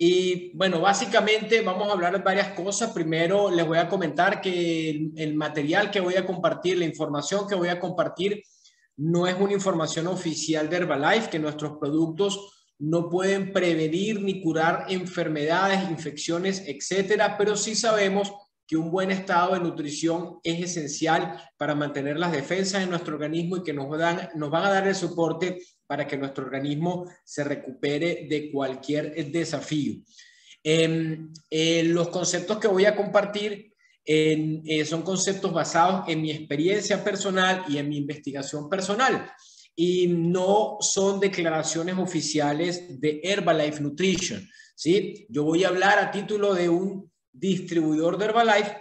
Y bueno, básicamente vamos a hablar de varias cosas. Primero les voy a comentar que el material que voy a compartir, la información que voy a compartir, no es una información oficial de Herbalife, que nuestros productos no pueden prevenir ni curar enfermedades, infecciones, etcétera, pero sí sabemos que un buen estado de nutrición es esencial para mantener las defensas de nuestro organismo y que nos van a dar el soporte para que nuestro organismo se recupere de cualquier desafío. Los conceptos que voy a compartir son conceptos basados en mi experiencia personal y en mi investigación personal y no son declaraciones oficiales de Herbalife Nutrition, ¿sí? Yo voy a hablar a título de un distribuidor de Herbalife,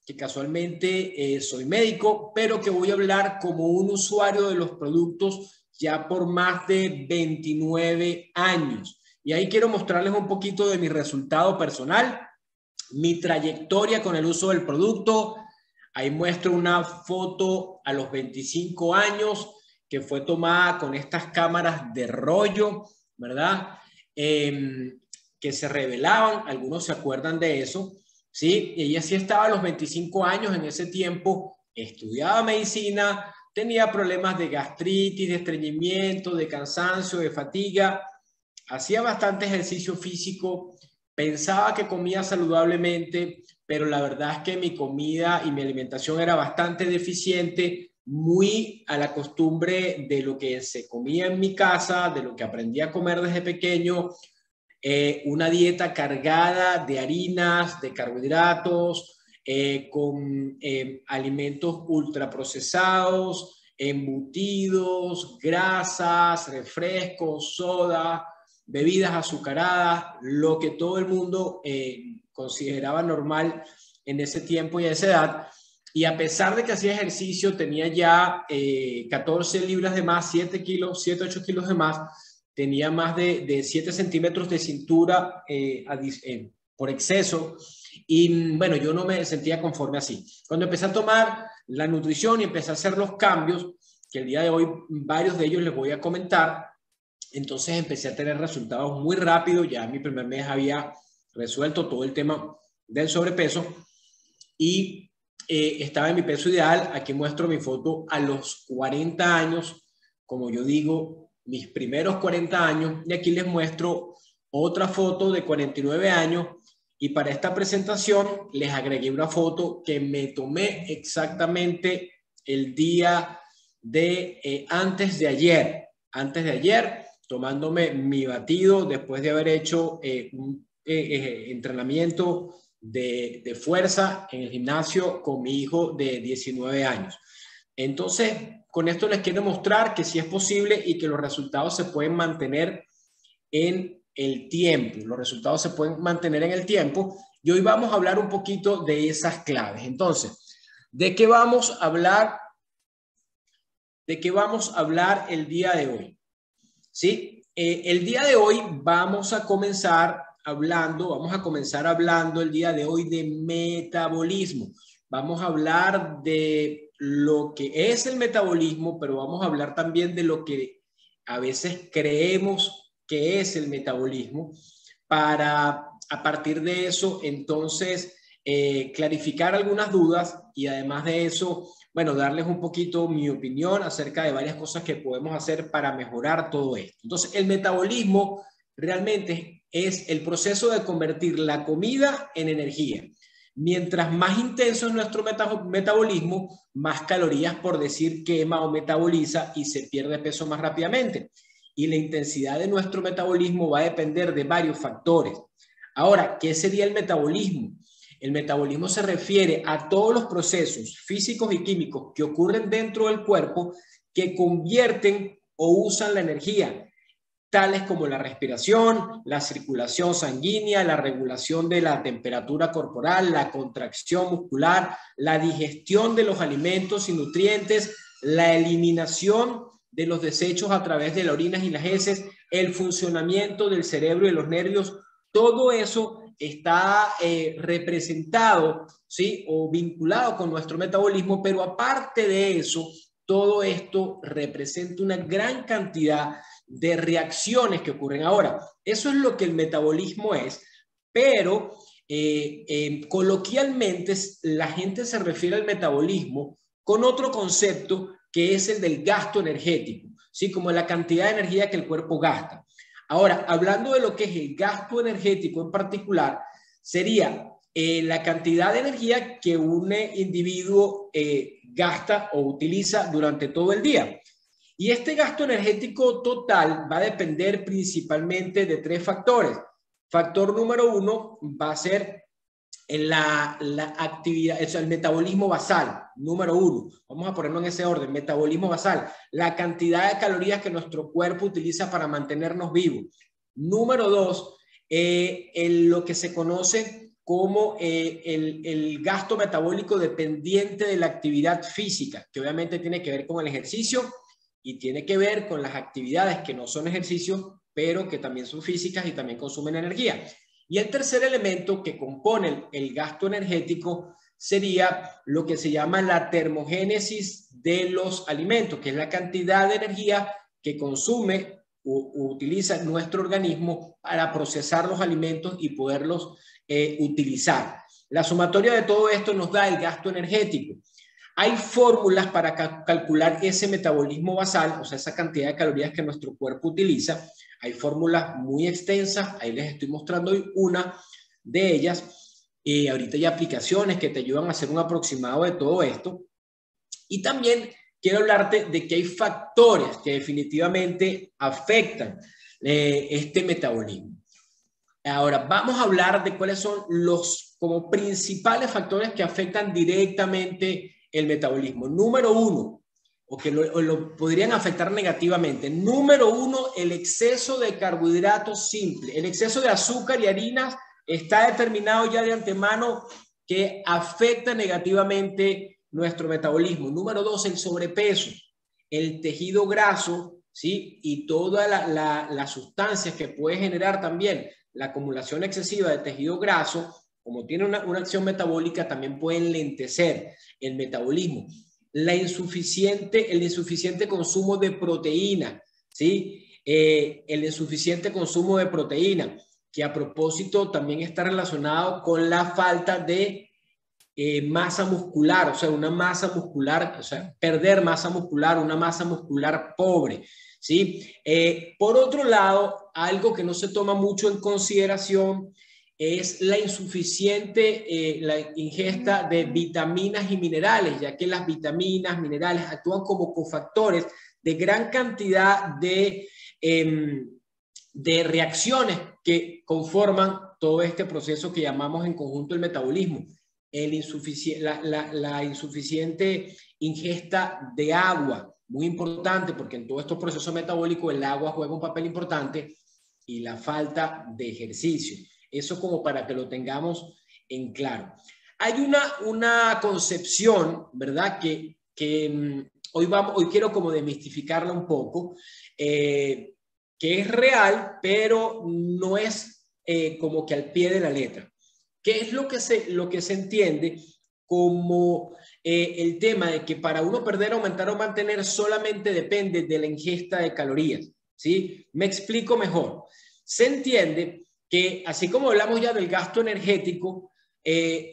que casualmente soy médico, pero que voy a hablar como un usuario de los productos ya por más de 29 años. Y ahí quiero mostrarles un poquito de mi resultado personal, mi trayectoria con el uso del producto. Ahí muestro una foto a los 25 años que fue tomada con estas cámaras de rollo, ¿verdad? Que se revelaban, algunos se acuerdan de eso, ¿sí? Y ella sí estaba a los 25 años en ese tiempo, estudiaba medicina, tenía problemas de gastritis, de estreñimiento, de cansancio, de fatiga, hacía bastante ejercicio físico, pensaba que comía saludablemente, pero la verdad es que mi comida y mi alimentación era bastante deficiente, muy a la costumbre de lo que se comía en mi casa, de lo que aprendí a comer desde pequeño, una dieta cargada de harinas, de carbohidratos, con alimentos ultraprocesados, embutidos, grasas, refrescos, soda, bebidas azucaradas, lo que todo el mundo consideraba normal en ese tiempo y a esa edad. Y a pesar de que hacía ejercicio, tenía ya 14 libras de más, 7 kilos, 7, 8 kilos de más, tenía más de 7 centímetros de cintura por exceso. Y bueno, yo no me sentía conforme así. Cuando empecé a tomar la nutrición y empecé a hacer los cambios, que el día de hoy varios de ellos les voy a comentar, entonces empecé a tener resultados muy rápido. Ya en mi primer mes había resuelto todo el tema del sobrepeso y estaba en mi peso ideal. Aquí muestro mi foto a los 40 años, como yo digo, mis primeros 40 años. Y aquí les muestro otra foto de 49 años. Y para esta presentación les agregué una foto que me tomé exactamente el día de antes de ayer, tomándome mi batido después de haber hecho un entrenamiento de fuerza en el gimnasio con mi hijo de 19 años. Entonces, con esto les quiero mostrar que sí es posible y que los resultados se pueden mantener en el tiempo. Los resultados se pueden mantener en el tiempo y hoy vamos a hablar un poquito de esas claves. Entonces, ¿de qué vamos a hablar? ¿De qué vamos a hablar el día de hoy? ¿Sí? El día de hoy vamos a comenzar hablando el día de hoy de metabolismo. Vamos a hablar de lo que es el metabolismo, pero vamos a hablar también de lo que a veces creemos que es el metabolismo, para a partir de eso entonces clarificar algunas dudas y además de eso, bueno, darles un poquito mi opinión acerca de varias cosas que podemos hacer para mejorar todo esto. Entonces, el metabolismo realmente es el proceso de convertir la comida en energía. Mientras más intenso es nuestro metabolismo, más calorías, por decir, quema o metaboliza y se pierde peso más rápidamente. Y la intensidad de nuestro metabolismo va a depender de varios factores. Ahora, ¿qué sería el metabolismo? El metabolismo se refiere a todos los procesos físicos y químicos que ocurren dentro del cuerpo que convierten o usan la energía, tales como la respiración, la circulación sanguínea, la regulación de la temperatura corporal, la contracción muscular, la digestión de los alimentos y nutrientes, la eliminación de los desechos a través de las orinas y las heces, el funcionamiento del cerebro y de los nervios. Todo eso está representado, ¿sí? O vinculado con nuestro metabolismo, pero aparte de eso, todo esto representa una gran cantidad de reacciones que ocurren ahora. Eso es lo que el metabolismo es, pero coloquialmente la gente se refiere al metabolismo con otro concepto que es el del gasto energético, ¿sí? Como la cantidad de energía que el cuerpo gasta. Ahora, hablando de lo que es el gasto energético en particular, sería la cantidad de energía que un individuo gasta o utiliza durante todo el día. Y este gasto energético total va a depender principalmente de 3 factores. Factor número 1 va a ser la actividad, o sea, el metabolismo basal, número 1. Vamos a ponerlo en ese orden, metabolismo basal, la cantidad de calorías que nuestro cuerpo utiliza para mantenernos vivos. Número 2, lo que se conoce como el gasto metabólico dependiente de la actividad física, que obviamente tiene que ver con el ejercicio y tiene que ver con las actividades que no son ejercicio, pero que también son físicas y también consumen energía. Y el tercer elemento que compone el gasto energético sería lo que se llama la termogénesis de los alimentos, que es la cantidad de energía que consume o utiliza nuestro organismo para procesar los alimentos y poderlos utilizar. La sumatoria de todo esto nos da el gasto energético. Hay fórmulas para calcular ese metabolismo basal, o sea, esa cantidad de calorías que nuestro cuerpo utiliza. Hay fórmulas muy extensas, ahí les estoy mostrando hoy una de ellas. Ahorita hay aplicaciones que te ayudan a hacer un aproximado de todo esto. Y también quiero hablarte de que hay factores que definitivamente afectan este metabolismo. Ahora, vamos a hablar de cuáles son los como principales factores que afectan directamente el metabolismo. Número 1, o que lo podrían afectar negativamente. Número 1, el exceso de carbohidratos simples. El exceso de azúcar y harinas está determinado ya de antemano que afecta negativamente nuestro metabolismo. Número 2, el sobrepeso, el tejido graso, ¿sí? Y todas las sustancias que puede generar también la acumulación excesiva de tejido graso, como tiene una acción metabólica, también puede enlentecer el metabolismo. El insuficiente consumo de proteína, ¿sí? El insuficiente consumo de proteína, que a propósito también está relacionado con la falta de masa muscular, o sea, una masa muscular, o sea, perder masa muscular, una masa muscular pobre, ¿sí? Por otro lado, algo que no se toma mucho en consideración es la insuficiente la ingesta de vitaminas y minerales, ya que las vitaminas, minerales actúan como cofactores de gran cantidad de reacciones que conforman todo este proceso que llamamos en conjunto el metabolismo. La insuficiente ingesta de agua, muy importante porque en todos estos procesos metabólicos el agua juega un papel importante, y la falta de ejercicio. Eso como para que lo tengamos en claro. Hay una concepción, ¿verdad? Que hoy quiero como desmistificarla un poco, que es real, pero no es como que al pie de la letra. ¿Qué es lo que se entiende como el tema de que para uno perder, aumentar o mantener solamente depende de la ingesta de calorías? ¿Sí? Me explico mejor. Se entiende que así como hablamos ya del gasto energético,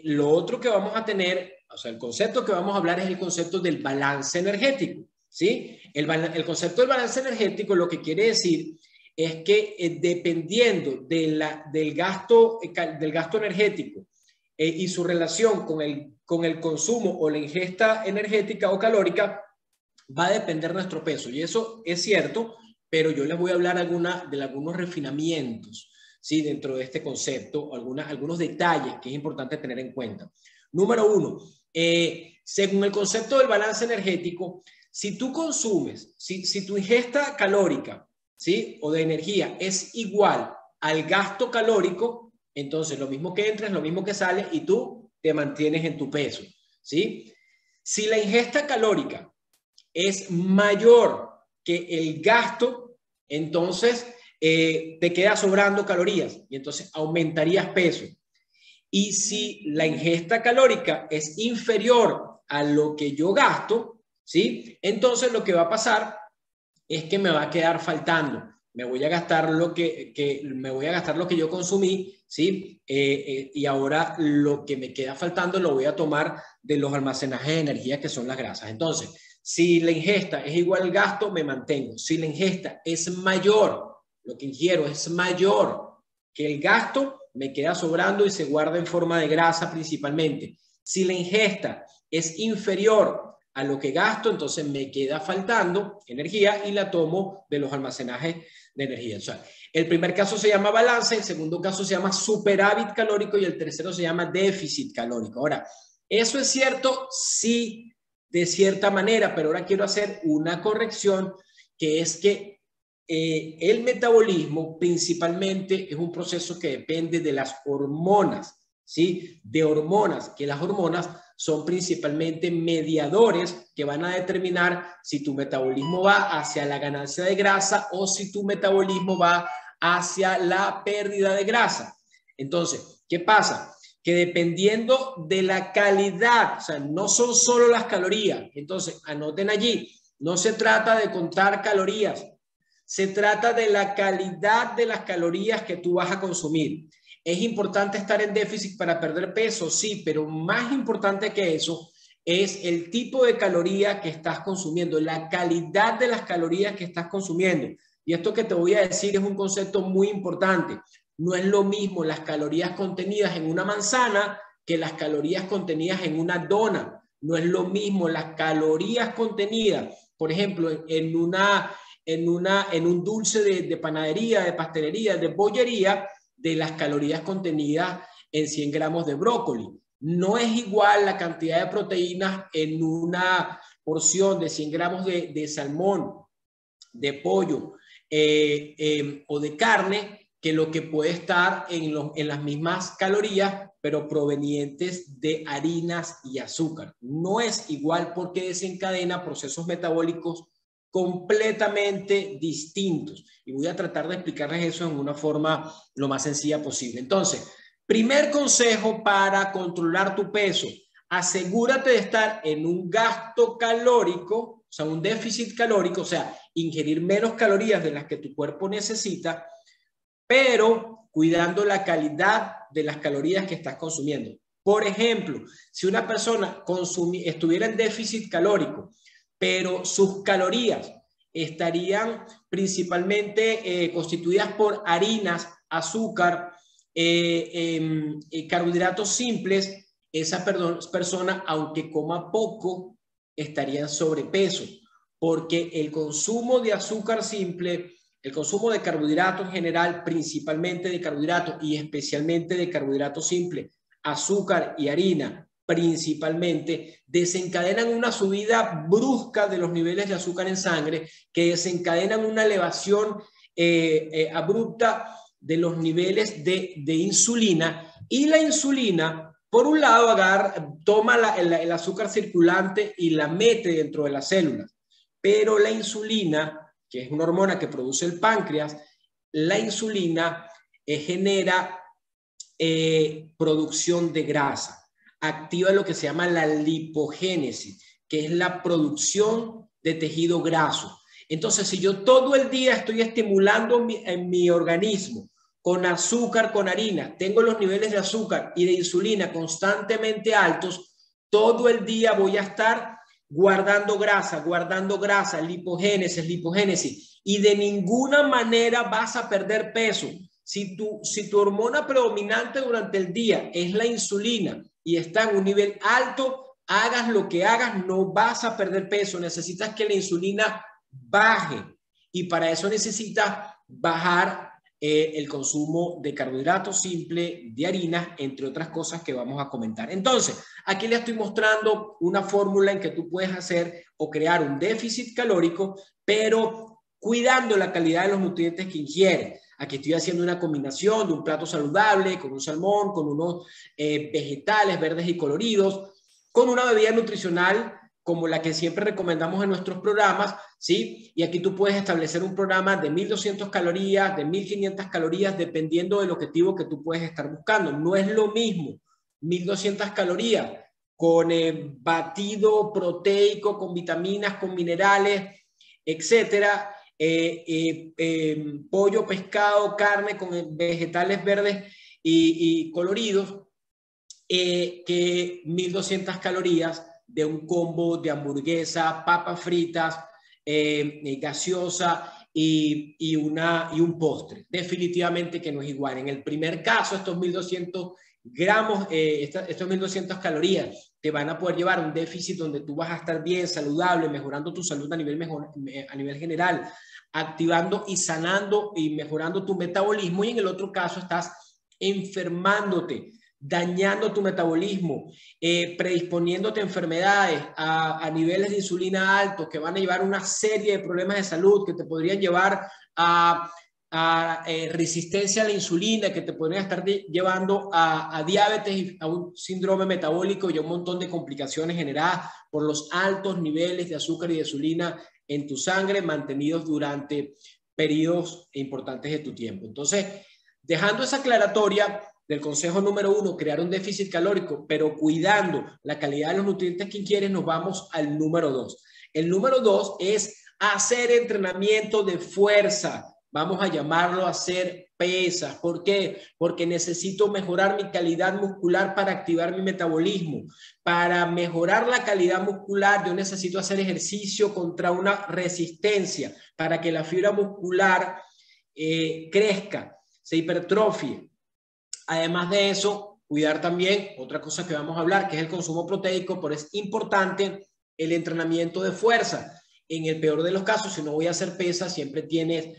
lo otro que vamos a tener, o sea, el concepto que vamos a hablar es el concepto del balance energético, ¿sí? El concepto del balance energético lo que quiere decir es que dependiendo del gasto energético y su relación con el consumo o la ingesta energética o calórica, va a depender nuestro peso. Y eso es cierto, pero yo les voy a hablar de algunos refinamientos, ¿sí? Dentro de este concepto, algunos detalles que es importante tener en cuenta. Número 1, según el concepto del balance energético, si tú consumes, si tu ingesta calórica, ¿sí? O de energía es igual al gasto calórico, entonces lo mismo que entra es lo mismo que sale y tú te mantienes en tu peso, ¿sí? Si la ingesta calórica es mayor que el gasto, entonces te queda sobrando calorías y entonces aumentarías peso. Y si la ingesta calórica es inferior a lo que yo gasto, ¿sí? Entonces lo que va a pasar es que me va a quedar faltando. Me voy a gastar lo que yo consumí, ¿sí? Y ahora lo que me queda faltando lo voy a tomar de los almacenajes de energía que son las grasas. Entonces, si la ingesta es igual al gasto, me mantengo. Si la ingesta es mayor, lo que ingiero es mayor que el gasto, me queda sobrando y se guarda en forma de grasa principalmente. Si la ingesta es inferior a lo que gasto, entonces me queda faltando energía y la tomo de los almacenajes de energía. O sea, el primer caso se llama balance, el segundo caso se llama superávit calórico y el tercero se llama déficit calórico. Ahora, ¿eso es cierto? Sí, de cierta manera, pero ahora quiero hacer una corrección, que es que el metabolismo principalmente es un proceso que depende de las hormonas, ¿sí? De hormonas, que las hormonas son principalmente mediadores que van a determinar si tu metabolismo va hacia la ganancia de grasa o si tu metabolismo va hacia la pérdida de grasa. Entonces, ¿qué pasa? Que dependiendo de la calidad, o sea, no son solo las calorías. Entonces, anoten allí, no se trata de contar calorías, se trata de la calidad de las calorías que tú vas a consumir. ¿Es importante estar en déficit para perder peso? Sí, pero más importante que eso es el tipo de caloría que estás consumiendo, la calidad de las calorías que estás consumiendo. Y esto que te voy a decir es un concepto muy importante. No es lo mismo las calorías contenidas en una manzana que las calorías contenidas en una dona. No es lo mismo las calorías contenidas, por ejemplo, en un dulce de panadería, de pastelería, de bollería, de las calorías contenidas en 100 gramos de brócoli. No es igual la cantidad de proteínas en una porción de 100 gramos de salmón, de pollo o de carne, que lo que puede estar en las mismas calorías, pero provenientes de harinas y azúcar. No es igual porque desencadena procesos metabólicos completamente distintos. Y voy a tratar de explicarles eso en una forma lo más sencilla posible. Entonces, primer consejo para controlar tu peso: asegúrate de estar en un gasto calórico, o sea, un déficit calórico, o sea, ingerir menos calorías de las que tu cuerpo necesita, pero cuidando la calidad de las calorías que estás consumiendo. Por ejemplo, si una persona estuviera en déficit calórico, pero sus calorías estarían principalmente constituidas por harinas, azúcar, carbohidratos simples, esa persona, aunque coma poco, estaría en sobrepeso, porque el consumo de azúcar simple, el consumo de carbohidratos en general, principalmente de carbohidratos y especialmente de carbohidratos simples, azúcar y harina, principalmente, desencadenan una subida brusca de los niveles de azúcar en sangre, que desencadenan una elevación abrupta de los niveles de insulina, y la insulina, por un lado, toma el azúcar circulante y la mete dentro de las células, pero la insulina, que es una hormona que produce el páncreas, la insulina genera producción de grasa, activa lo que se llama la lipogénesis, que es la producción de tejido graso. Entonces, si yo todo el día estoy estimulando en mi organismo con azúcar, con harina, tengo los niveles de azúcar y de insulina constantemente altos, todo el día voy a estar guardando grasa, lipogénesis, y de ninguna manera vas a perder peso. Si tu hormona predominante durante el día es la insulina y está en un nivel alto, hagas lo que hagas, no vas a perder peso. Necesitas que la insulina baje, y para eso necesitas bajar el consumo de carbohidratos simple, de harina, entre otras cosas que vamos a comentar. Entonces, aquí le estoy mostrando una fórmula en que tú puedes hacer o crear un déficit calórico, pero cuidando la calidad de los nutrientes que ingieres. Aquí estoy haciendo una combinación de un plato saludable con un salmón, con unos vegetales verdes y coloridos, con una bebida nutricional como la que siempre recomendamos en nuestros programas, ¿sí? Y aquí tú puedes establecer un programa de 1.200 calorías, de 1.500 calorías, dependiendo del objetivo que tú puedes estar buscando. No es lo mismo 1.200 calorías con batido proteico, con vitaminas, con minerales, etcétera, pollo, pescado, carne con vegetales verdes y coloridos, que 1200 calorías de un combo de hamburguesa, papas fritas, gaseosa y un postre. Definitivamente que no es igual. En el primer caso, estos 1200 gramos, estos 1200 calorías te van a poder llevar a un déficit donde tú vas a estar bien, saludable, mejorando tu salud a nivel general, activando y sanando y mejorando tu metabolismo, y en el otro caso estás enfermándote, dañando tu metabolismo, predisponiéndote a enfermedades, a niveles de insulina altos que van a llevar una serie de problemas de salud que te podrían llevar a resistencia a la insulina, que te podrían estar llevando a diabetes, a un síndrome metabólico y a un montón de complicaciones generadas por los altos niveles de azúcar y de insulina en tu sangre mantenidos durante periodos importantes de tu tiempo. Entonces, dejando esa aclaratoria del consejo número 1, crear un déficit calórico, pero cuidando la calidad de los nutrientes que ingieres, nos vamos al número 2. El número 2 es hacer entrenamiento de fuerza. Vamos a llamarlo hacer pesas. ¿Por qué? Porque necesito mejorar mi calidad muscular para activar mi metabolismo. Para mejorar la calidad muscular, yo necesito hacer ejercicio contra una resistencia para que la fibra muscular crezca, se hipertrofie. Además de eso, cuidar también, otra cosa que vamos a hablar, que es el consumo proteico, pero es importante el entrenamiento de fuerza. En el peor de los casos, si no voy a hacer pesas, siempre tienes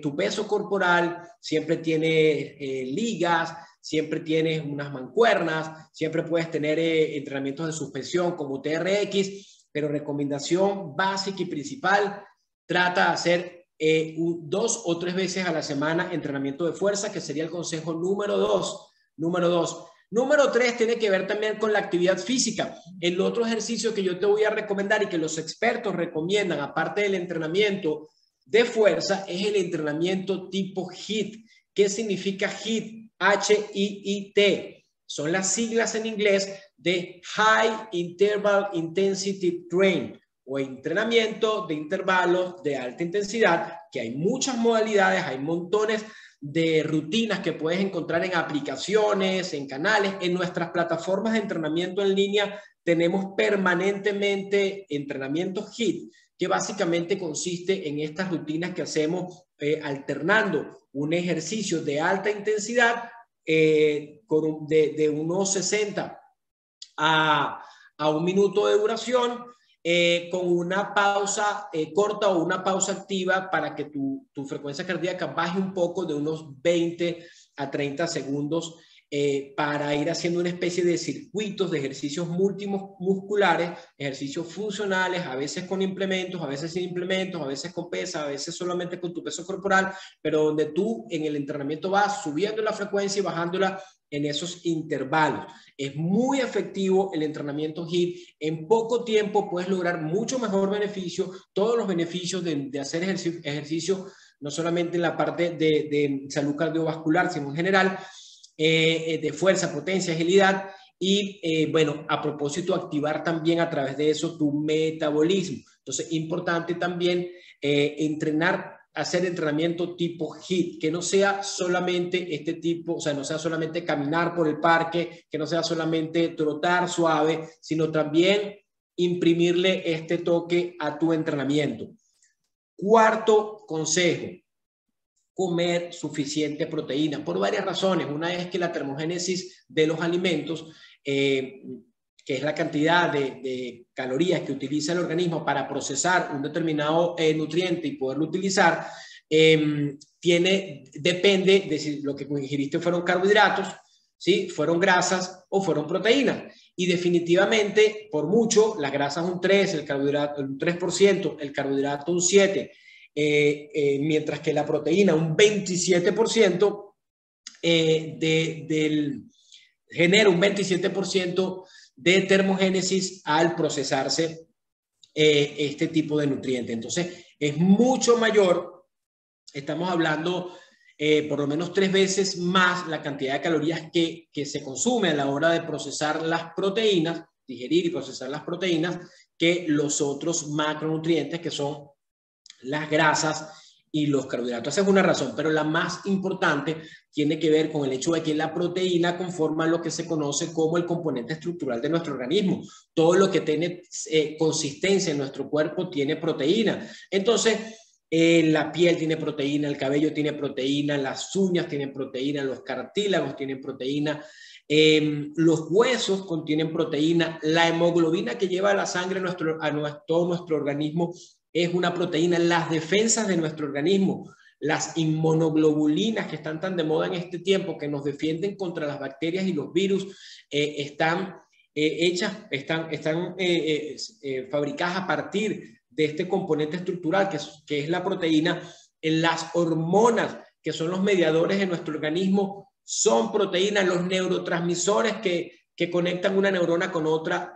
tu peso corporal, siempre tienes ligas, siempre tienes unas mancuernas, siempre puedes tener entrenamientos de suspensión como TRX, pero recomendación básica y principal, trata de hacer 2 o 3 veces a la semana entrenamiento de fuerza, que sería el consejo número 2. Número 3 tiene que ver también con la actividad física. El otro ejercicio que yo te voy a recomendar y que los expertos recomiendan, aparte del entrenamiento de fuerza, es el entrenamiento tipo HIIT. ¿Qué significa HIIT? H-I-I-T. Son las siglas en inglés de High Interval Intensity Training, o entrenamiento de intervalos de alta intensidad, que hay muchas modalidades, hay montones de rutinas que puedes encontrar en aplicaciones, en canales, en nuestras plataformas de entrenamiento en línea. Tenemos permanentemente entrenamiento HIIT, que básicamente consiste en estas rutinas que hacemos alternando un ejercicio de alta intensidad de unos 60 a 1 minuto de duración, con una pausa corta o una pausa activa para que tu frecuencia cardíaca baje un poco de unos 20 a 30 segundos, para ir haciendo una especie de circuitos de ejercicios multimusculares, ejercicios funcionales, a veces con implementos, a veces sin implementos, a veces con pesas, a veces solamente con tu peso corporal, pero donde tú en el entrenamiento vas subiendo la frecuencia y bajándola en esos intervalos. Es muy efectivo el entrenamiento HIIT. En poco tiempo puedes lograr mucho mejor beneficio, todos los beneficios de hacer ejercicio, no solamente en la parte de salud cardiovascular, sino en general, de fuerza, potencia, agilidad y, bueno, a propósito, activar también a través de eso tu metabolismo. Entonces, importante también hacer entrenamiento tipo HIIT, que no sea solamente este tipo, o sea, no sea solamente caminar por el parque, que no sea solamente trotar suave, sino también imprimirle este toque a tu entrenamiento. Cuarto consejo: comer suficiente proteína, por varias razones. Una es que la termogénesis de los alimentos, que es la cantidad de calorías que utiliza el organismo para procesar un determinado nutriente y poderlo utilizar, depende de si lo que ingeriste fueron carbohidratos, ¿sí?, fueron grasas o fueron proteínas. Y definitivamente, por mucho, las grasas un 3%, el carbohidrato un 3%, el carbohidrato un 7%, mientras que la proteína un 27%, genera un 27% de termogénesis al procesarse este tipo de nutriente. Entonces, es mucho mayor, estamos hablando por lo menos 3 veces más la cantidad de calorías que se consume a la hora de procesar las proteínas, digerir y procesar las proteínas, que los otros macronutrientes, que son las grasas y los carbohidratos. Esa es una razón, pero la más importante tiene que ver con el hecho de que la proteína conforma lo que se conoce como el componente estructural de nuestro organismo. Todo lo que tiene consistencia en nuestro cuerpo tiene proteína. Entonces, la piel tiene proteína, el cabello tiene proteína, las uñas tienen proteína, los cartílagos tienen proteína, los huesos contienen proteína, la hemoglobina que lleva la sangre a todo nuestro organismo es una proteína, las defensas de nuestro organismo, las inmunoglobulinas que están tan de moda en este tiempo, que nos defienden contra las bacterias y los virus, están fabricadas a partir de este componente estructural que es la proteína. Las hormonas, que son los mediadores de nuestro organismo, son proteínas. Los neurotransmisores que conectan una neurona con otra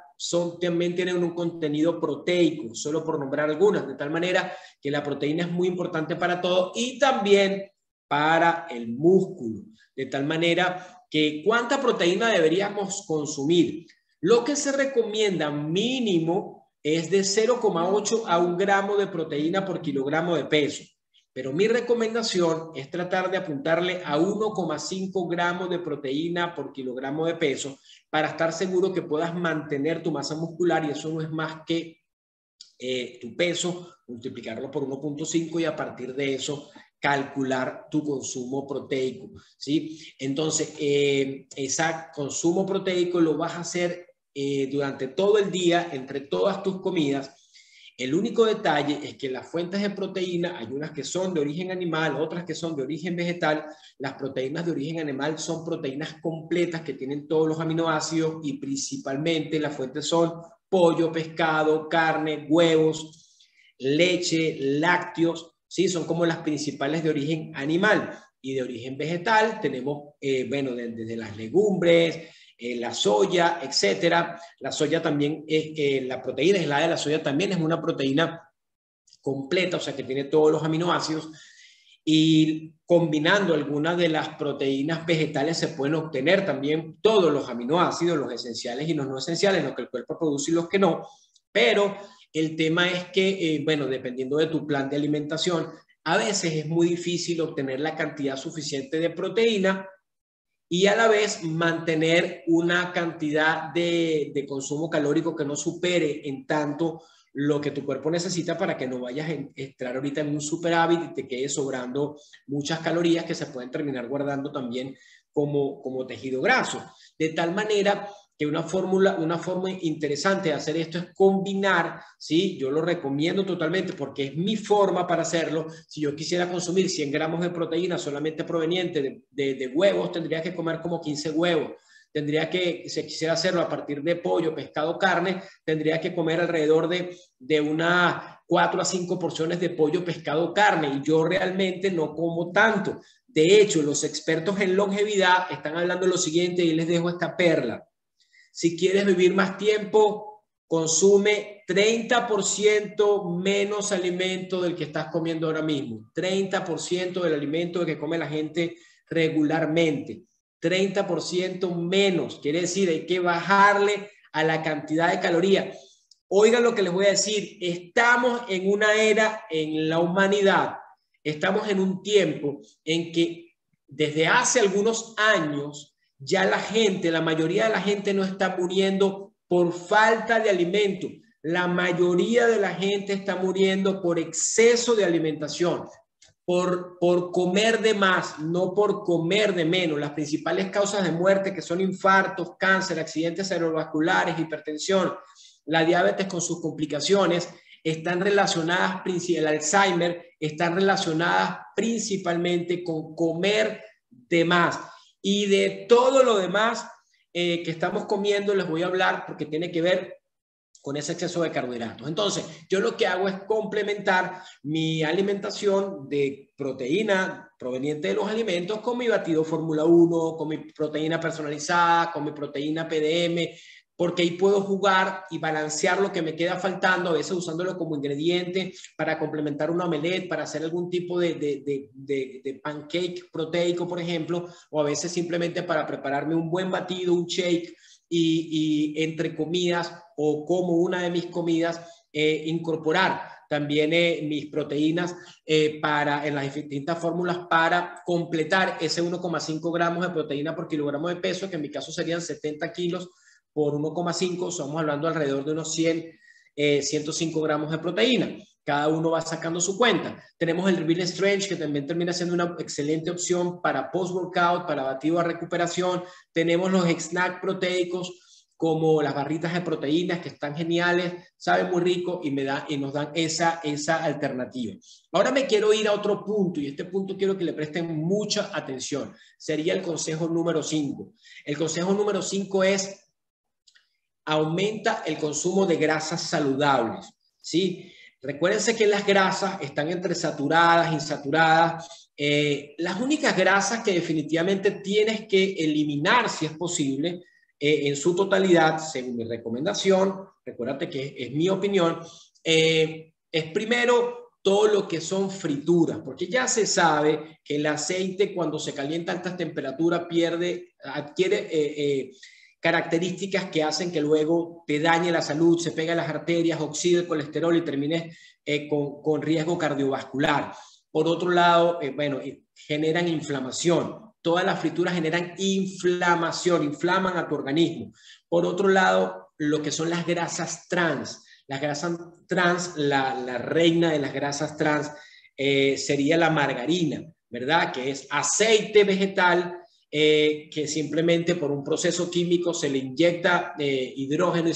también tienen un contenido proteico, solo por nombrar algunas, de tal manera que la proteína es muy importante para todo y también para el músculo, de tal manera que ¿cuánta proteína deberíamos consumir? Lo que se recomienda mínimo es de 0,8 a 1 gramo de proteína por kilogramo de peso. Pero mi recomendación es tratar de apuntarle a 1,5 gramos de proteína por kilogramo de peso para estar seguro que puedas mantener tu masa muscular, y eso no es más que tu peso, multiplicarlo por 1,5 y a partir de eso calcular tu consumo proteico, ¿sí? Entonces, ese consumo proteico lo vas a hacer durante todo el día, entre todas tus comidas. El único detalle es que las fuentes de proteína, hay unas que son de origen animal, otras que son de origen vegetal. Las proteínas de origen animal son proteínas completas que tienen todos los aminoácidos y principalmente las fuentes son pollo, pescado, carne, huevos, leche, lácteos, ¿sí? Son como las principales de origen animal. Y de origen vegetal tenemos, bueno, desde las legumbres, la soya, etcétera. La soya también es, la proteína aislada de la soya también es una proteína completa, o sea que tiene todos los aminoácidos, y combinando algunas de las proteínas vegetales se pueden obtener también todos los aminoácidos, los esenciales y los no esenciales, los que el cuerpo produce y los que no, pero el tema es que, bueno, dependiendo de tu plan de alimentación, a veces es muy difícil obtener la cantidad suficiente de proteína y a la vez mantener una cantidad de consumo calórico que no supere en tanto lo que tu cuerpo necesita para que no vayas a entrar ahorita en un superávit y te quede sobrando muchas calorías que se pueden terminar guardando también como tejido graso. De tal manera que una forma interesante de hacer esto es combinar, ¿sí? Yo lo recomiendo totalmente porque es mi forma para hacerlo. Si yo quisiera consumir 100 gramos de proteína solamente proveniente de huevos, tendría que comer como 15 huevos. Tendría que, si quisiera hacerlo a partir de pollo, pescado, carne, tendría que comer alrededor de unas 4 a 5 porciones de pollo, pescado, carne. Y yo realmente no como tanto. De hecho, los expertos en longevidad están hablando de lo siguiente y les dejo esta perla. Si quieres vivir más tiempo, consume 30% menos alimento del que estás comiendo ahora mismo. 30% del alimento que come la gente regularmente. 30% menos. Quiere decir, hay que bajarle a la cantidad de calorías. Oigan lo que les voy a decir. Estamos en una era en la humanidad. Estamos en un tiempo en que desde hace algunos años ya la mayoría de la gente no está muriendo por falta de alimento. La mayoría de la gente está muriendo por exceso de alimentación, por comer de más, no por comer de menos. Las principales causas de muerte, que son infartos, cáncer, accidentes cerebrovasculares, hipertensión, la diabetes con sus complicaciones, están relacionadas, el Alzheimer, están relacionadas principalmente con comer de más. Y de todo lo demás que estamos comiendo les voy a hablar porque tiene que ver con ese exceso de carbohidratos. Entonces, yo lo que hago es complementar mi alimentación de proteína proveniente de los alimentos con mi batido Fórmula 1, con mi proteína personalizada, con mi proteína PDM, porque ahí puedo jugar y balancear lo que me queda faltando, a veces usándolo como ingrediente para complementar un omelette, para hacer algún tipo de pancake proteico, por ejemplo, o a veces simplemente para prepararme un buen batido, un shake, y entre comidas o como una de mis comidas incorporar también mis proteínas en las distintas fórmulas para completar ese 1,5 gramos de proteína por kilogramo de peso, que en mi caso serían 70 kilos por 1,5, estamos hablando alrededor de unos 105 gramos de proteína. Cada uno va sacando su cuenta. Tenemos el Reveal Strength, que también termina siendo una excelente opción para post-workout, para batido de recuperación. Tenemos los snacks proteicos, como las barritas de proteínas, que están geniales, saben muy rico y nos dan esa alternativa. Ahora me quiero ir a otro punto, y este punto quiero que le presten mucha atención. Sería el consejo número 5. El consejo número 5 es: aumenta el consumo de grasas saludables, ¿sí? Recuérdense que las grasas están entre saturadas, insaturadas. Las únicas grasas que definitivamente tienes que eliminar, si es posible, en su totalidad, según mi recomendación, recuérdate que es mi opinión, es primero todo lo que son frituras, porque ya se sabe que el aceite, cuando se calienta a altas temperaturas, adquiere características que hacen que luego te dañe la salud, se pega a las arterias, oxide el colesterol y termines con riesgo cardiovascular. Por otro lado, generan inflamación. Todas las frituras generan inflamación, inflaman a tu organismo. Por otro lado, lo que son las grasas trans. Las grasas trans, la reina de las grasas trans sería la margarina, ¿verdad? Que es aceite vegetal que simplemente por un proceso químico se le inyecta hidrógeno y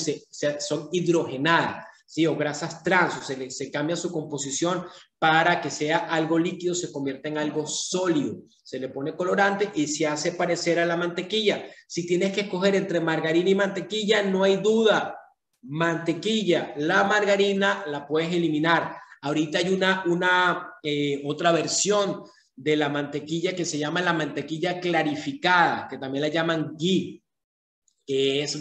son hidrogenadas, ¿sí? O grasas trans, o se cambia su composición para que sea algo líquido, se convierta en algo sólido. Se le pone colorante y se hace parecer a la mantequilla. Si tienes que escoger entre margarina y mantequilla, no hay duda. Mantequilla, la margarina la puedes eliminar. Ahorita hay otra versión de la mantequilla que se llama la mantequilla clarificada, que también la llaman ghee, que es,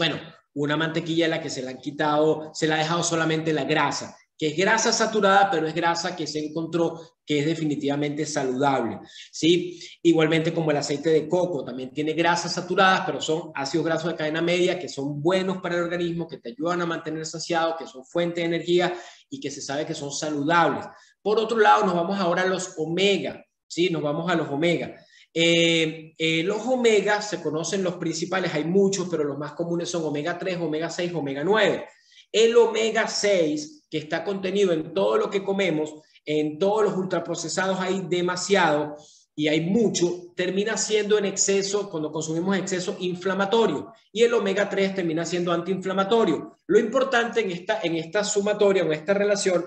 una mantequilla a la que se le ha dejado solamente la grasa, que es grasa saturada, pero es grasa que se encontró que es definitivamente saludable, ¿sí? Igualmente como el aceite de coco, también tiene grasas saturadas, pero son ácidos grasos de cadena media que son buenos para el organismo, que te ayudan a mantener saciado, que son fuente de energía y que se sabe que son saludables. Por otro lado, nos vamos ahora a los omega, ¿sí? Nos vamos a los omega. Los omegas se conocen los principales, hay muchos, pero los más comunes son omega 3, omega 6, omega 9. El omega 6, que está contenido en todo lo que comemos, en todos los ultraprocesados hay demasiado y hay mucho, termina siendo en exceso, cuando consumimos exceso, inflamatorio. Y el omega 3 termina siendo antiinflamatorio. Lo importante en esta sumatoria, en esta relación,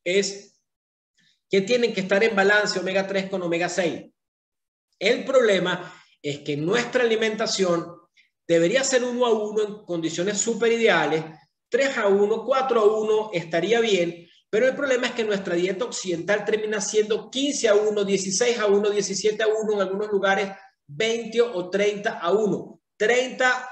es que tienen que estar en balance omega 3 con omega 6. El problema es que nuestra alimentación debería ser 1:1 en condiciones súper ideales, 3:1, 4:1 estaría bien, pero el problema es que nuestra dieta occidental termina siendo 15:1, 16:1, 17:1, en algunos lugares 20 o 30:1. 30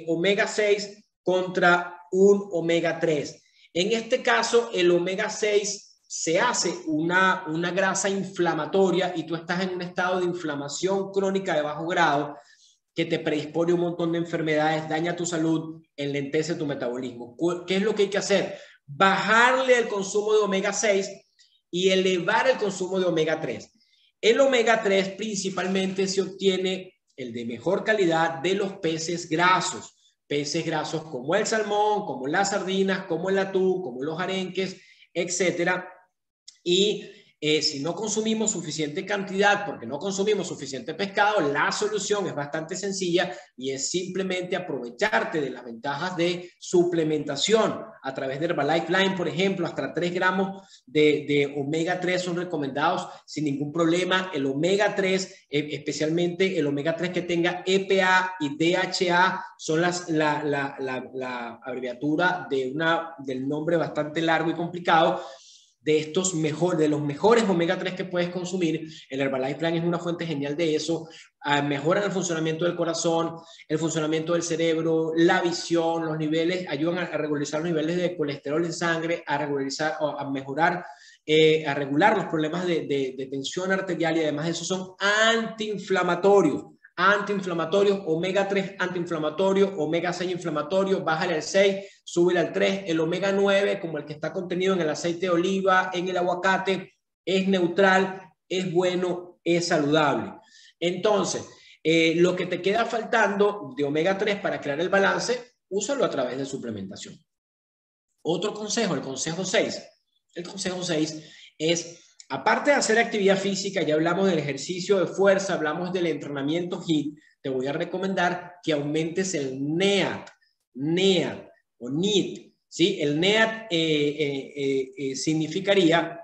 omega 6 contra un omega 3. En este caso, el omega 6 se hace una grasa inflamatoria y tú estás en un estado de inflamación crónica de bajo grado que te predispone a un montón de enfermedades, daña tu salud, enlentece tu metabolismo. ¿Qué es lo que hay que hacer? Bajarle el consumo de omega 6 y elevar el consumo de omega 3. El omega 3 principalmente se obtiene el de mejor calidad de los peces grasos como el salmón, como las sardinas, como el atún, como los arenques, etcétera. Y si no consumimos suficiente cantidad porque no consumimos suficiente pescado, la solución es bastante sencilla y es simplemente aprovecharte de las ventajas de suplementación a través de Herbalife Line, por ejemplo. Hasta 3 gramos de omega 3 son recomendados sin ningún problema. El omega 3, especialmente el omega 3 que tenga EPA y DHA, son la abreviatura del nombre bastante largo y complicado de los mejores omega 3 que puedes consumir. El Herbalife Plan es una fuente genial de eso. Mejoran el funcionamiento del corazón, el funcionamiento del cerebro, la visión, los niveles, ayudan a regularizar los niveles de colesterol en sangre, a regular los problemas de tensión arterial, y además de eso son antiinflamatorios. antiinflamatorios, omega 3 antiinflamatorio, omega 6 inflamatorio, bájale al 6, súbele al 3, el omega 9, como el que está contenido en el aceite de oliva, en el aguacate, es neutral, es bueno, es saludable. Entonces, lo que te queda faltando de omega 3 para crear el balance, úsalo a través de suplementación. Otro consejo, el consejo 6. El consejo 6 es, aparte de hacer actividad física, ya hablamos del ejercicio de fuerza, hablamos del entrenamiento HIIT, te voy a recomendar que aumentes el NEAT, o NEAT, ¿sí? El NEAT significaría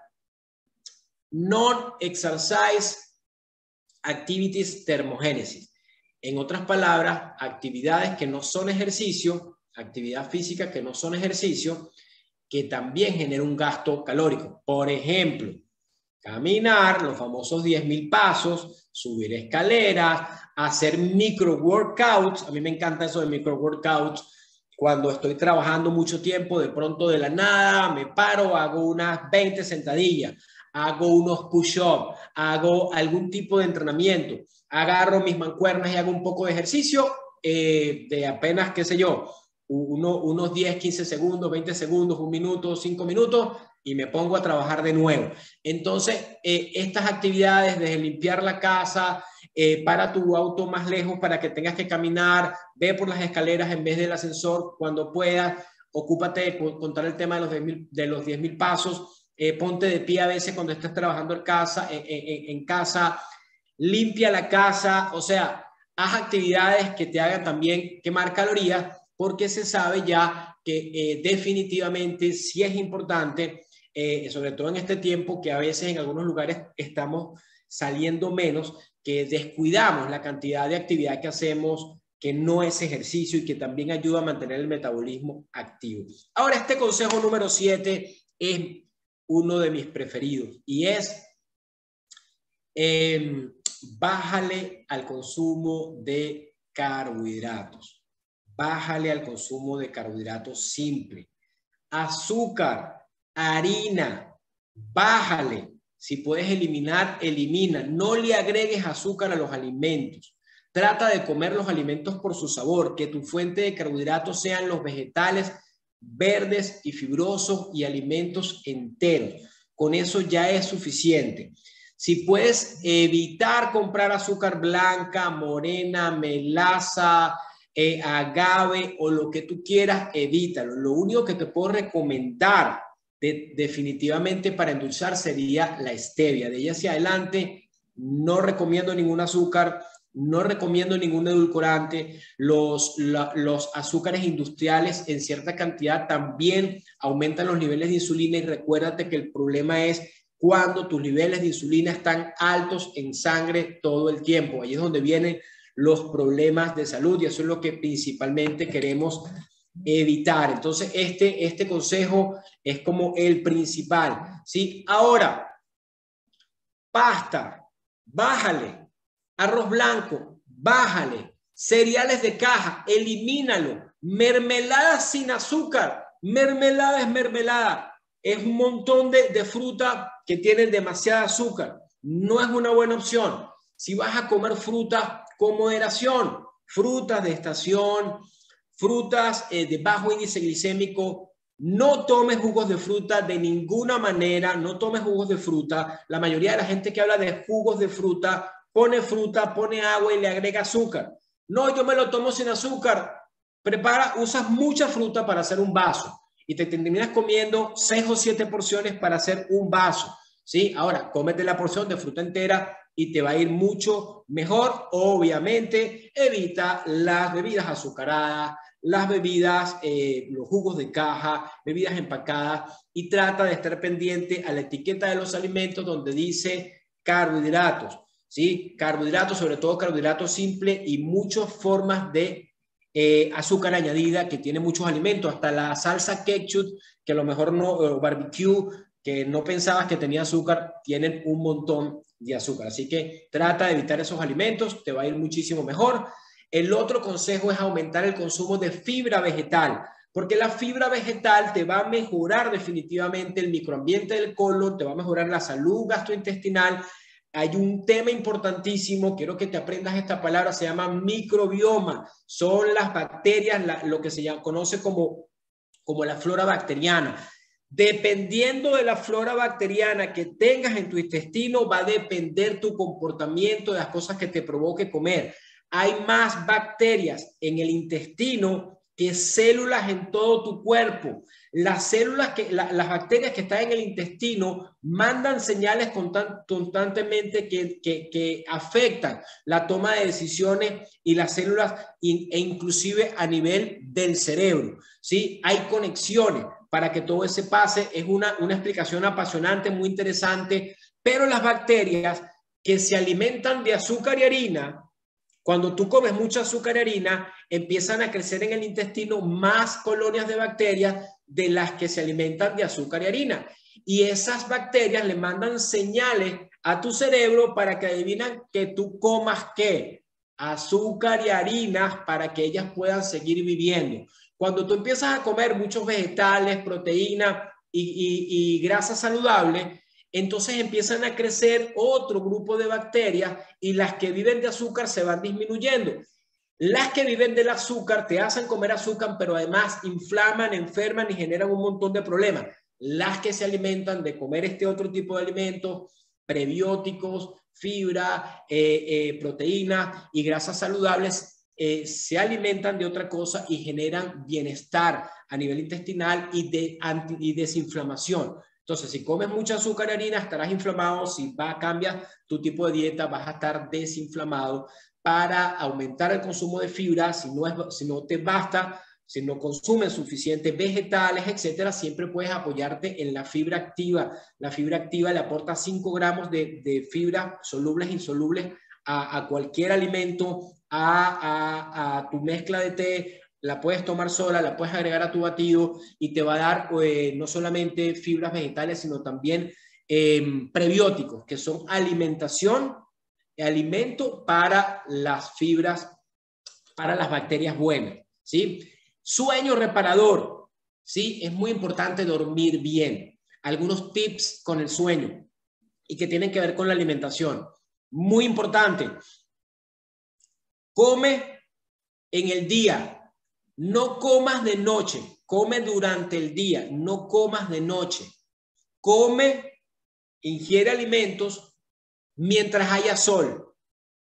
Non-Exercise Activities Thermogenesis. En otras palabras, actividades que no son ejercicio, actividad física que no son ejercicio, que también genera un gasto calórico. Por ejemplo, caminar, los famosos 10.000 pasos, subir escaleras, hacer micro workouts. A mí me encanta eso de micro workouts. Cuando estoy trabajando mucho tiempo, de pronto de la nada, me paro, hago unas 20 sentadillas, hago unos push-ups, hago algún tipo de entrenamiento, agarro mis mancuernas y hago un poco de ejercicio de apenas, qué sé yo, unos 10, 15 segundos, 20 segundos, 1 minuto, 5 minutos y me pongo a trabajar de nuevo. Entonces, estas actividades desde limpiar la casa, para tu auto más lejos para que tengas que caminar, ve por las escaleras en vez del ascensor cuando puedas, ocúpate de contar el tema de los 10.000 pasos, ponte de pie a veces cuando estés trabajando en casa, limpia la casa, o sea, haz actividades que te hagan también quemar calorías, porque se sabe ya que definitivamente sí es importante, sobre todo en este tiempo que a veces en algunos lugares estamos saliendo menos, que descuidamos la cantidad de actividad que hacemos, que no es ejercicio y que también ayuda a mantener el metabolismo activo. Ahora, este consejo número 7 es uno de mis preferidos y es bájale al consumo de carbohidratos. Bájale al consumo de carbohidratos simple. Azúcar, harina, bájale. Si puedes eliminar, elimina. No le agregues azúcar a los alimentos. Trata de comer los alimentos por su sabor, que tu fuente de carbohidratos sean los vegetales verdes y fibrosos y alimentos enteros. Con eso ya es suficiente. Si puedes evitar comprar azúcar blanca, morena, melaza, agave o lo que tú quieras, evítalo. Lo único que te puedo recomendar definitivamente para endulzar sería la stevia. De ella hacia adelante no recomiendo ningún azúcar, no recomiendo ningún edulcorante. Los azúcares industriales en cierta cantidad también aumentan los niveles de insulina y recuérdate que el problema es cuando tus niveles de insulina están altos en sangre todo el tiempo. Ahí es donde vienen los problemas de salud y eso es lo que principalmente queremos evitar. Entonces, este consejo es como el principal, ¿sí? Ahora, pasta, bájale. Arroz blanco, bájale. Cereales de caja, elimínalo. Mermelada sin azúcar. Mermelada es mermelada. Es un montón de fruta que tienen demasiada azúcar. No es una buena opción. Si vas a comer fruta, con moderación. Frutas de estación, frutas de bajo índice glicémico. No tomes jugos de fruta de ninguna manera. No tomes jugos de fruta. La mayoría de la gente que habla de jugos de fruta pone fruta, pone agua y le agrega azúcar. No, yo me lo tomo sin azúcar. Usas mucha fruta para hacer un vaso y te terminas comiendo 6 o 7 porciones para hacer un vaso, ¿sí? Ahora, cómete la porción de fruta entera y te va a ir mucho mejor. Obviamente, evita las bebidas azucaradas, las bebidas, los jugos de caja, bebidas empacadas y trata de estar pendiente a la etiqueta de los alimentos donde dice carbohidratos. ¿Sí? Carbohidratos, sobre todo carbohidratos simples y muchas formas de azúcar añadida que tiene muchos alimentos, hasta la salsa ketchup, que a lo mejor no, barbecue, que no pensabas que tenía azúcar, tienen un montón de azúcar. Así que trata de evitar esos alimentos, te va a ir muchísimo mejor. El otro consejo es aumentar el consumo de fibra vegetal, porque la fibra vegetal te va a mejorar definitivamente el microambiente del colon, te va a mejorar la salud gastrointestinal, hay un tema importantísimo, quiero que te aprendas esta palabra, se llama microbioma. Son las bacterias, lo que se conoce como la flora bacteriana. Dependiendo de la flora bacteriana que tengas en tu intestino, va a depender tu comportamiento de las cosas que te provoque comer. Hay más bacterias en el intestino que células en todo tu cuerpo. Las bacterias que están en el intestino mandan señales constantemente que afectan la toma de decisiones y las células e inclusive a nivel del cerebro, ¿sí? Hay conexiones para que todo ese pase. Es una explicación apasionante, muy interesante, pero las bacterias que se alimentan de azúcar y harina, cuando tú comes mucha azúcar y harina, empiezan a crecer en el intestino más colonias de bacterias de las que se alimentan de azúcar y harina. Y esas bacterias le mandan señales a tu cerebro para que adivinan que tú comas ¿qué? Azúcar y harinas para que ellas puedan seguir viviendo. Cuando tú empiezas a comer muchos vegetales, proteínas y grasas saludables, entonces empiezan a crecer otro grupo de bacterias y las que viven de azúcar se van disminuyendo. Las que viven del azúcar te hacen comer azúcar, pero además inflaman, enferman y generan un montón de problemas. Las que se alimentan de comer este otro tipo de alimentos, prebióticos, fibra, proteínas y grasas saludables, se alimentan de otra cosa y generan bienestar a nivel intestinal y desinflamación. Entonces, si comes mucha azúcar y harina, estarás inflamado. Si cambias tu tipo de dieta, vas a estar desinflamado. Para aumentar el consumo de fibra, si no te basta, si no consumes suficientes vegetales, etcétera, siempre puedes apoyarte en la fibra activa. La fibra activa le aporta 5 gramos de fibra solubles e insolubles a cualquier alimento, a tu mezcla de té. La puedes tomar sola, la puedes agregar a tu batido y te va a dar no solamente fibras vegetales, sino también prebióticos, que son alimento para las fibras, para las bacterias buenas, ¿sí? Sueño reparador, ¿sí? Es muy importante dormir bien. Algunos tips con el sueño y que tienen que ver con la alimentación. Muy importante. Come en el día. No comas de noche, come durante el día, no comas de noche. Ingiere alimentos mientras haya sol.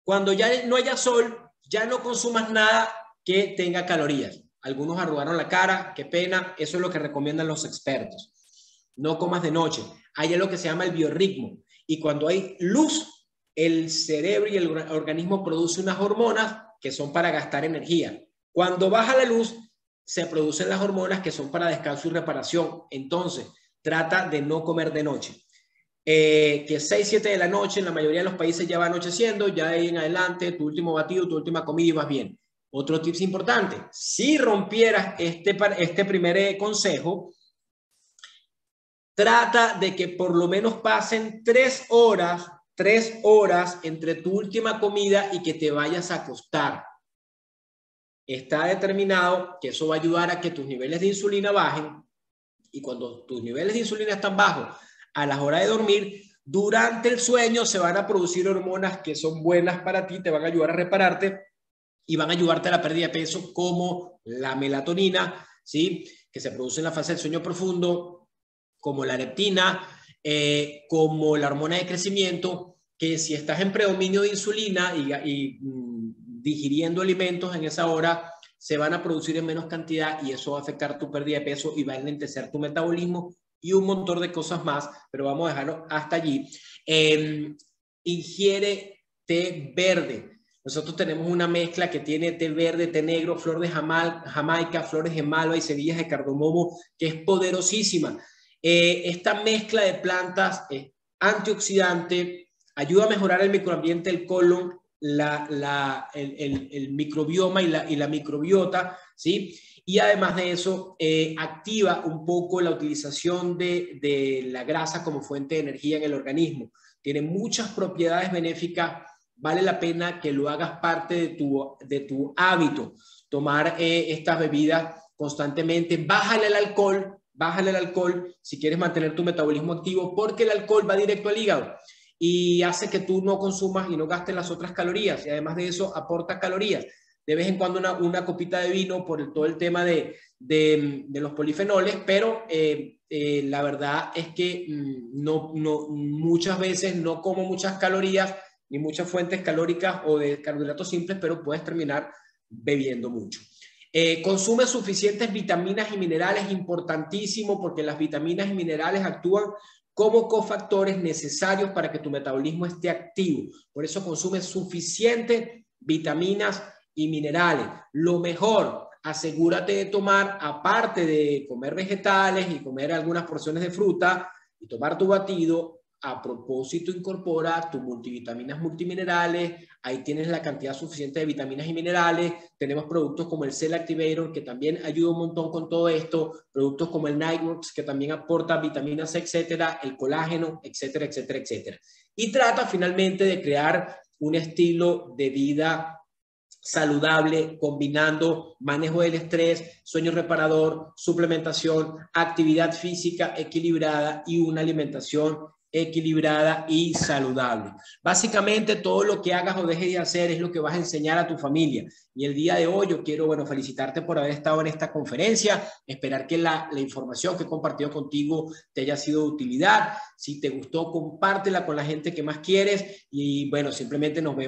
Cuando ya no haya sol, ya no consumas nada que tenga calorías. Algunos arrugaron la cara, qué pena, eso es lo que recomiendan los expertos. No comas de noche. Hay lo que se llama el biorritmo. Y cuando hay luz, el cerebro y el organismo produce unas hormonas que son para gastar energía. Cuando baja la luz, se producen las hormonas que son para descanso y reparación. Entonces, trata de no comer de noche. Que 6, 7 de la noche, en la mayoría de los países ya va anocheciendo, ya de ahí en adelante, tu último batido, tu última comida y vas bien. Otro tip importante, si rompieras este primer consejo, trata de que por lo menos pasen 3 horas entre tu última comida y que te vayas a acostar. Está determinado que eso va a ayudar a que tus niveles de insulina bajen, y cuando tus niveles de insulina están bajos a las horas de dormir, durante el sueño se van a producir hormonas que son buenas para ti, te van a ayudar a repararte y van a ayudarte a la pérdida de peso, como la melatonina, ¿sí? Que se produce en la fase del sueño profundo, como la leptina, como la hormona de crecimiento, que si estás en predominio de insulina y digiriendo alimentos en esa hora, se van a producir en menos cantidad y eso va a afectar tu pérdida de peso y va a enlentecer tu metabolismo y un montón de cosas más, pero vamos a dejarlo hasta allí. Ingiere té verde. Nosotros tenemos una mezcla que tiene té verde, té negro, flor de jamaica, flores de malva y semillas de cardamomo, que es poderosísima. Esta mezcla de plantas es antioxidante, ayuda a mejorar el microambiente del colon, el microbioma y la microbiota, ¿sí? Y además de eso, activa un poco la utilización de la grasa como fuente de energía en el organismo. Tiene muchas propiedades benéficas. Vale la pena que lo hagas parte de tu hábito, tomar estas bebidas constantemente. Bájale el alcohol si quieres mantener tu metabolismo activo, porque el alcohol va directo al hígado. y hace que tú no consumas y no gastes las otras calorías. Y además de eso, aporta calorías. De vez en cuando una copita de vino por todo el tema de los polifenoles, pero la verdad es que muchas veces no como muchas calorías ni muchas fuentes calóricas o de carbohidratos simples, pero puedes terminar bebiendo mucho. Consume suficientes vitaminas y minerales, importantísimo, porque las vitaminas y minerales actúan como cofactores necesarios para que tu metabolismo esté activo. Por eso consume suficientes vitaminas y minerales. Lo mejor, asegúrate de tomar, aparte de comer vegetales y comer algunas porciones de fruta y tomar tu batido, a propósito incorpora tus multivitaminas multiminerales. Ahí tienes la cantidad suficiente de vitaminas y minerales. Tenemos productos como el Cell Activator, que también ayuda un montón con todo esto, productos como el Nightworks, que también aporta vitaminas, etcétera, el colágeno, etcétera, etcétera, etcétera. Y trata finalmente de crear un estilo de vida saludable, combinando manejo del estrés, sueño reparador, suplementación, actividad física equilibrada y una alimentación equilibrada y saludable. Básicamente todo lo que hagas o dejes de hacer es lo que vas a enseñar a tu familia. Y el día de hoy yo quiero, felicitarte por haber estado en esta conferencia, esperar que la información que he compartido contigo te haya sido de utilidad. Si te gustó, compártela con la gente que más quieres y simplemente nos vemos.